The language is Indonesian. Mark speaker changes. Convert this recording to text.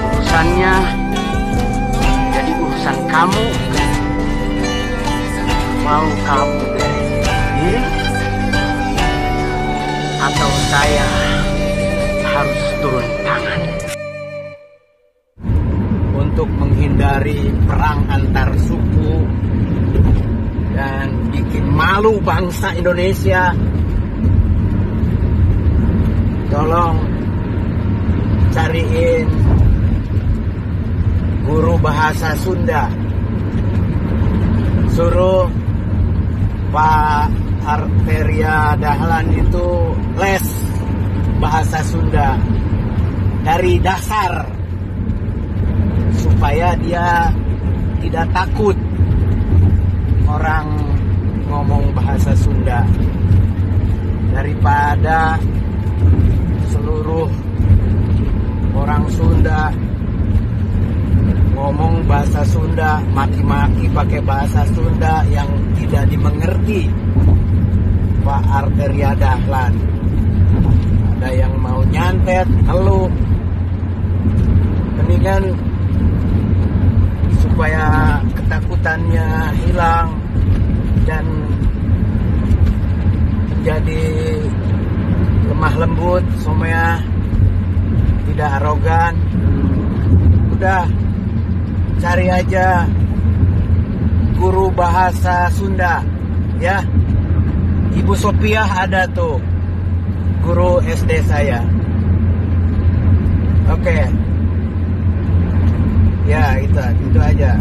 Speaker 1: Urusannya jadi urusan kamu. Mau kamu beresin sendiri atau saya harus turun tangan untuk menghindari perang antar suku dan bikin malu bangsa Indonesia. Tolong cariin guru bahasa Sunda. Suruh Pak Arteria Dahlan itu les bahasa Sunda dari dasar, supaya dia tidak takut orang ngomong bahasa Sunda, daripada seluruh orang Sunda ngomong bahasa Sunda, maki-maki pakai bahasa Sunda yang tidak dimengerti Pak Arteria Dahlan. Ada yang mau nyantet, ngeluh. Mendingan supaya ketakutannya hilang dan menjadi lemah lembut, supaya tidak arogan. Udah, cari aja guru bahasa Sunda, ya. Ibu Sopiah ada tuh, guru SD saya. Oke. Ya, itu aja.